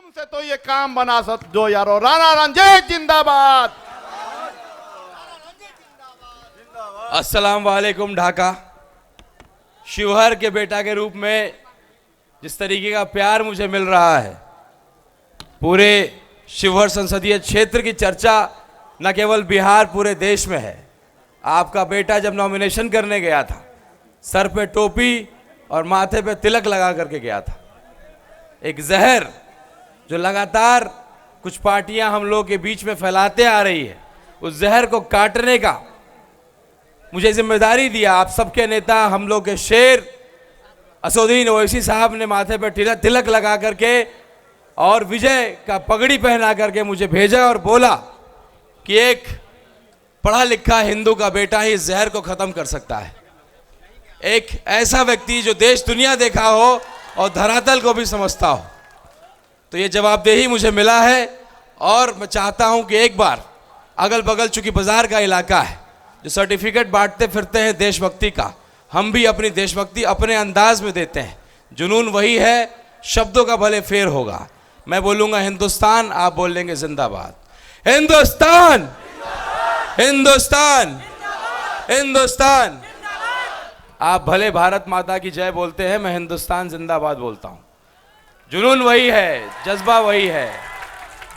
हमसे तो ये काम बना सकते यारो। राणा रंजीत जिंदाबाद। अस्सलाम वालेकुम। ढाका शिवहर के बेटा के रूप में जिस तरीके का प्यार मुझे मिल रहा है, पूरे शिवहर संसदीय क्षेत्र की चर्चा न केवल बिहार पूरे देश में है। आपका बेटा जब नॉमिनेशन करने गया था, सर पे टोपी और माथे पे तिलक लगा करके गया था। एक जहर जो लगातार कुछ पार्टियां हम लोग के बीच में फैलाते आ रही है, उस जहर को काटने का मुझे जिम्मेदारी दिया। आप सबके नेता, हम लोग के शेर असदुद्दीन ओवैसी साहब ने माथे पर तिलक लगा करके और विजय का पगड़ी पहना करके मुझे भेजा और बोला कि एक पढ़ा लिखा हिंदू का बेटा ही इस जहर को खत्म कर सकता है। एक ऐसा व्यक्ति जो देश दुनिया देखा हो और धरातल को भी समझता हो। तो ये जवाबदेही मुझे मिला है और मैं चाहता हूं कि एक बार अगल बगल, चूंकि बाजार का इलाका है, जो सर्टिफिकेट बांटते फिरते हैं देशभक्ति का, हम भी अपनी देशभक्ति अपने अंदाज में देते हैं। जुनून वही है, शब्दों का भले फेर होगा। मैं बोलूंगा हिंदुस्तान, आप बोलेंगे जिंदाबाद। हिंदुस्तान, हिंदुस्तान, हिंदुस्तान। आप भले भारत माता की जय बोलते हैं, मैं हिंदुस्तान जिंदाबाद बोलता हूं। जुनून वही है, जज्बा वही है,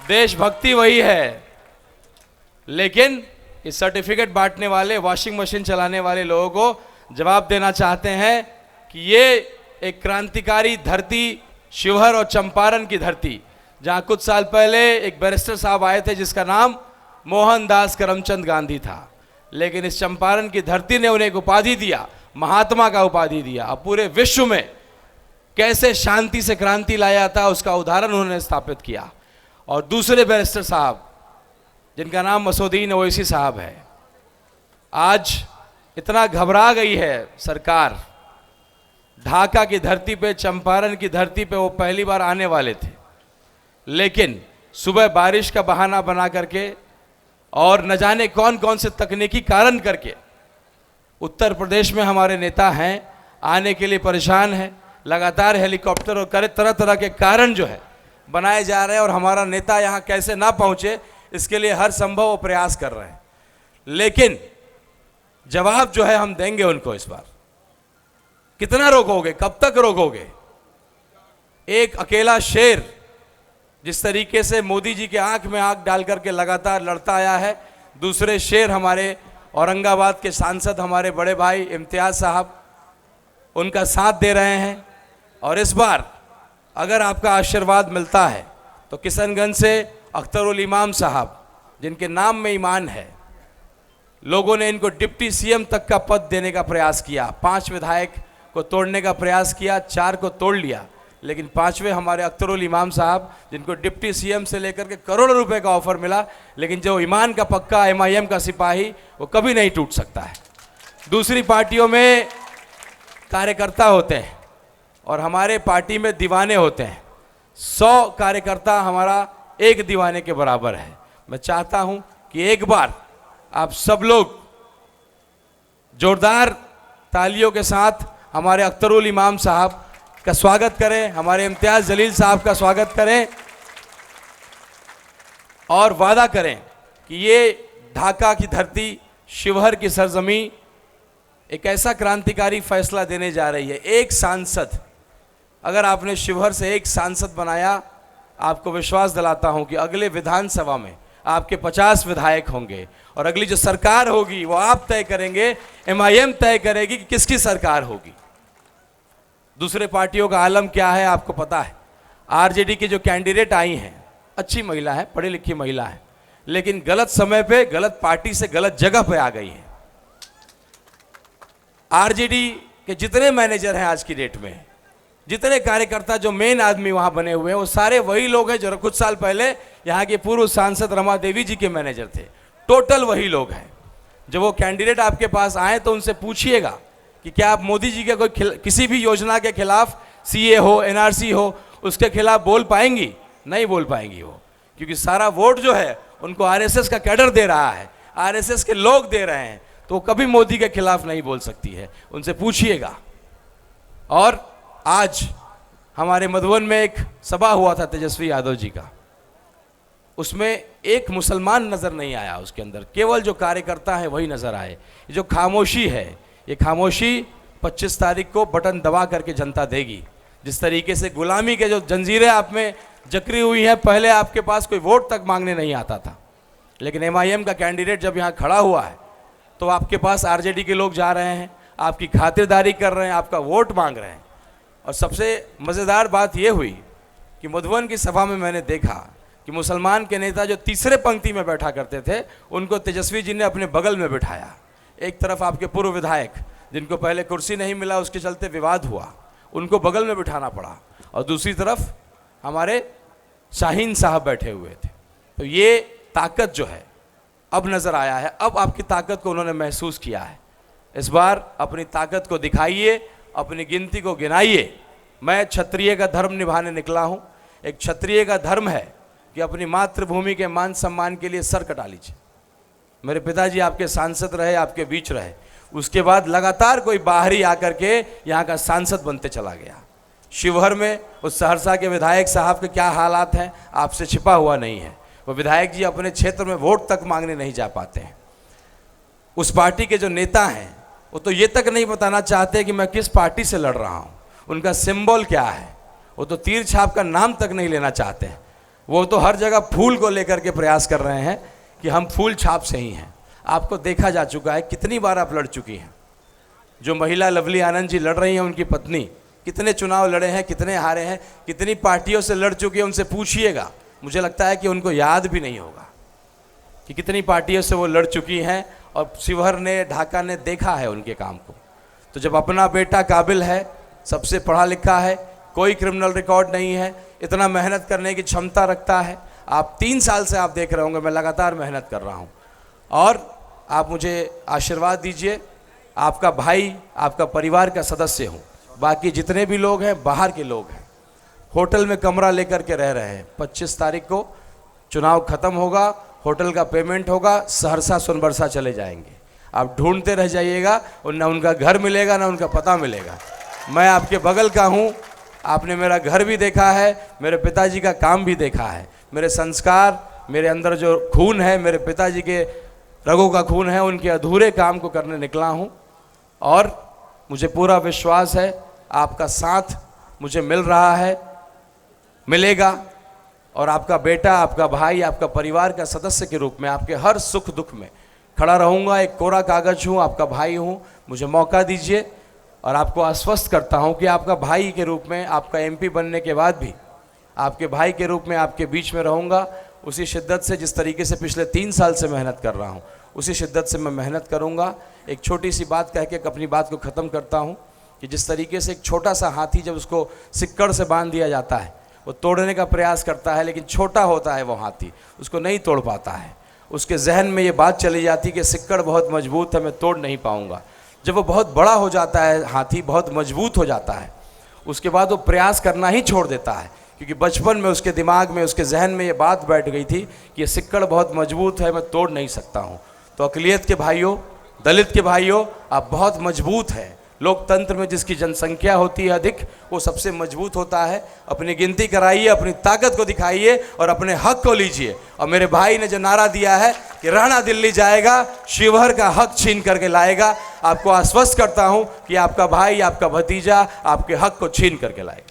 देशभक्ति वही है। लेकिन इस सर्टिफिकेट बांटने वाले, वॉशिंग मशीन चलाने वाले लोगों को जवाब देना चाहते हैं कि ये एक क्रांतिकारी धरती, शिवहर और चंपारण की धरती, जहां कुछ साल पहले एक बैरिस्टर साहब आए थे जिसका नाम मोहनदास करमचंद गांधी था, लेकिन इस चंपारण की धरती ने उन्हें एक उपाधि दिया, महात्मा का उपाधि दिया। अब पूरे विश्व में कैसे शांति से क्रांति लाया था उसका उदाहरण उन्होंने स्थापित किया। और दूसरे बैरिस्टर साहब जिनका नाम असदुद्दीन ओवैसी साहब है, आज इतना घबरा गई है सरकार। ढाका की धरती पे, चंपारण की धरती पे वो पहली बार आने वाले थे, लेकिन सुबह बारिश का बहाना बना करके और न जाने कौन कौन से तकनीकी कारण करके उत्तर प्रदेश में हमारे नेता हैं, आने के लिए परेशान हैं। लगातार हेलीकॉप्टर और तरह तरह के कारण जो है बनाए जा रहे हैं और हमारा नेता यहाँ कैसे ना पहुँचे इसके लिए हर संभव प्रयास कर रहे हैं। लेकिन जवाब जो है हम देंगे उनको। इस बार कितना रोकोगे, कब तक रोकोगे? एक अकेला शेर जिस तरीके से मोदी जी के आंख में आंख डाल करके लगातार लड़ता आया है, दूसरे शेर हमारे औरंगाबाद के सांसद, हमारे बड़े भाई इम्तियाज साहब, उनका साथ दे रहे हैं। और इस बार अगर आपका आशीर्वाद मिलता है तो किशनगंज से अख्तरुल इमाम साहब, जिनके नाम में ईमान है, लोगों ने इनको डिप्टी सीएम तक का पद देने का प्रयास किया। 5 विधायक को तोड़ने का प्रयास किया, 4 को तोड़ लिया, लेकिन 5वें हमारे अख्तरुल इमाम साहब, जिनको डिप्टी सीएम से लेकर के करोड़ों रुपए का ऑफर मिला, लेकिन जो ईमान का पक्का MIM का सिपाही, वो कभी नहीं टूट सकता है। दूसरी पार्टियों में कार्यकर्ता होते हैं और हमारे पार्टी में दीवाने होते हैं। 100 कार्यकर्ता हमारा एक दीवाने के बराबर है। मैं चाहता हूं कि एक बार आप सब लोग जोरदार तालियों के साथ हमारे अख्तरुल इमाम साहब का स्वागत करें, हमारे इम्तियाज जलील साहब का स्वागत करें और वादा करें कि ये ढाका की धरती, शिवहर की सरजमी एक ऐसा क्रांतिकारी फैसला देने जा रही है। एक सांसद, अगर आपने शिवहर से एक सांसद बनाया, आपको विश्वास दिलाता हूं कि अगले विधानसभा में आपके 50 विधायक होंगे और अगली जो सरकार होगी वो आप तय करेंगे, MIM तय करेगी कि किसकी सरकार होगी। दूसरे पार्टियों का आलम क्या है आपको पता है। RJD की जो कैंडिडेट आई हैं, अच्छी महिला है, पढ़ी लिखी महिला है, लेकिन गलत समय पे, गलत पार्टी से गलत जगह पे आ गई है। RJD के जितने मैनेजर हैं आज की डेट में, जितने कार्यकर्ता, जो मेन आदमी वहां बने हुए हैं, वो सारे वही लोग हैं जो कुछ साल पहले यहाँ के पूर्व सांसद रमा देवी जी के मैनेजर थे। टोटल वही लोग हैं। जब वो कैंडिडेट आपके पास आए तो उनसे पूछिएगा कि क्या आप मोदी जी के कोई किसी भी योजना के खिलाफ, CA हो, NRC हो, उसके खिलाफ बोल पाएंगी? नहीं बोल पाएंगी वो, क्योंकि सारा वोट जो है उनको RSS का कैडर दे रहा है, RSS के लोग दे रहे हैं, तो वो कभी मोदी के खिलाफ नहीं बोल सकती है। उनसे पूछिएगा। और आज हमारे मधुबन में एक सभा हुआ था तेजस्वी यादव जी का, उसमें एक मुसलमान नज़र नहीं आया उसके अंदर, केवल जो कार्यकर्ता है वही नज़र आए। ये जो खामोशी है, ये खामोशी 25 तारीख को बटन दबा करके जनता देगी। जिस तरीके से गुलामी के जो जंजीरें आप में जकड़ी हुई हैं, पहले आपके पास कोई वोट तक मांगने नहीं आता था, लेकिन MIM का कैंडिडेट जब यहाँ खड़ा हुआ है तो आपके पास RJD के लोग जा रहे हैं, आपकी खातिरदारी कर रहे हैं, आपका वोट मांग रहे हैं। और सबसे मज़ेदार बात ये हुई कि मधुबन की सभा में मैंने देखा कि मुसलमान के नेता जो तीसरे पंक्ति में बैठा करते थे, उनको तेजस्वी जी ने अपने बगल में बिठाया। एक तरफ आपके पूर्व विधायक जिनको पहले कुर्सी नहीं मिला, उसके चलते विवाद हुआ, उनको बगल में बिठाना पड़ा, और दूसरी तरफ हमारे शाहीन साहब बैठे हुए थे। तो ये ताकत जो है अब नज़र आया है, अब आपकी ताकत को उन्होंने महसूस किया है। इस बार अपनी ताकत को दिखाइए, अपनी गिनती को गिनाइए। मैं क्षत्रिय का धर्म निभाने निकला हूँ। एक क्षत्रिय का धर्म है कि अपनी मातृभूमि के मान सम्मान के लिए सर कटा लीजिए। मेरे पिताजी आपके सांसद रहे, आपके बीच रहे, उसके बाद लगातार कोई बाहरी आकर के यहाँ का सांसद बनते चला गया। शिवहर में उस सहरसा के विधायक साहब के क्या हालात हैं आपसे छिपा हुआ नहीं है। वो विधायक जी अपने क्षेत्र में वोट तक मांगने नहीं जा पाते हैं। उस पार्टी के जो नेता हैं वो तो ये तक नहीं बताना चाहते कि मैं किस पार्टी से लड़ रहा हूँ, उनका सिंबल क्या है, वो तो तीर छाप का नाम तक नहीं लेना चाहते हैं। वो तो हर जगह फूल को लेकर के प्रयास कर रहे हैं कि हम फूल छाप से ही हैं। आपको देखा जा चुका है, कितनी बार आप लड़ चुकी हैं। जो महिला लवली आनंद जी लड़ रही हैं, उनकी पत्नी कितने चुनाव लड़े हैं, कितने हारे हैं, कितनी पार्टियों से लड़ चुकी है, उनसे पूछिएगा। मुझे लगता है कि उनको याद भी नहीं होगा कि कितनी पार्टियों से वो लड़ चुकी हैं, और शिवहर ने, ढाका ने देखा है उनके काम को। तो जब अपना बेटा काबिल है, सबसे पढ़ा लिखा है, कोई क्रिमिनल रिकॉर्ड नहीं है, इतना मेहनत करने की क्षमता रखता है। आप 3 साल से आप देख रहे होंगे मैं लगातार मेहनत कर रहा हूँ, और आप मुझे आशीर्वाद दीजिए। आपका भाई, आपका परिवार का सदस्य हूँ। बाकी जितने भी लोग हैं बाहर के लोग हैं, होटल में कमरा लेकर के रह रहे हैं। 25 तारीख को चुनाव खत्म होगा, होटल का पेमेंट होगा, सहरसा सोनबरसा चले जाएंगे। आप ढूंढते रह जाइएगा, और ना उनका घर मिलेगा ना उनका पता मिलेगा। मैं आपके बगल का हूँ, आपने मेरा घर भी देखा है, मेरे पिताजी का काम भी देखा है। मेरे संस्कार, मेरे अंदर जो खून है, मेरे पिताजी के रगों का खून है, उनके अधूरे काम को करने निकला हूँ। और मुझे पूरा विश्वास है आपका साथ मुझे मिल रहा है, मिलेगा, और आपका बेटा, आपका भाई, आपका परिवार का सदस्य के रूप में आपके हर सुख दुख में खड़ा रहूँगा। एक कोरा कागज हूँ, आपका भाई हूँ, मुझे मौका दीजिए। और आपको आश्वस्त करता हूँ कि आपका भाई के रूप में, आपका MP बनने के बाद भी आपके भाई के रूप में आपके बीच में रहूँगा। उसी शिद्दत से, जिस तरीके से पिछले 3 साल से मेहनत कर रहा हूँ, उसी शिद्दत से मैं मेहनत करूँगा। एक छोटी सी बात कह के अपनी बात को ख़त्म करता हूँ कि जिस तरीके से एक छोटा सा हाथी जब उसको सिक्कड़ से बांध दिया जाता है, वो तोड़ने का प्रयास करता है, लेकिन छोटा होता है वो हाथी, उसको नहीं तोड़ पाता है। उसके जहन में ये बात चली जाती कि सिक्कड़ बहुत मजबूत है, मैं तोड़ नहीं पाऊँगा। जब वो बहुत बड़ा हो जाता है, हाथी बहुत मजबूत हो जाता है, उसके बाद वो प्रयास करना ही छोड़ देता है, क्योंकि बचपन में उसके दिमाग में, उसके जहन में ये बात बैठ गई थी कि ये सिक्कड़ बहुत मजबूत है, मैं तोड़ नहीं सकता हूँ। तो अक़लियत के भाइयों, दलित के भाइयों, आप बहुत मजबूत हैं। लोकतंत्र में जिसकी जनसंख्या होती है अधिक, वो सबसे मजबूत होता है। अपनी गिनती कराइए, अपनी ताकत को दिखाइए और अपने हक को लीजिए। और मेरे भाई ने जो नारा दिया है कि राणा दिल्ली जाएगा, शिवहर का हक छीन करके लाएगा, आपको आश्वस्त करता हूं कि आपका भाई, आपका भतीजा आपके हक को छीन करके लाएगा।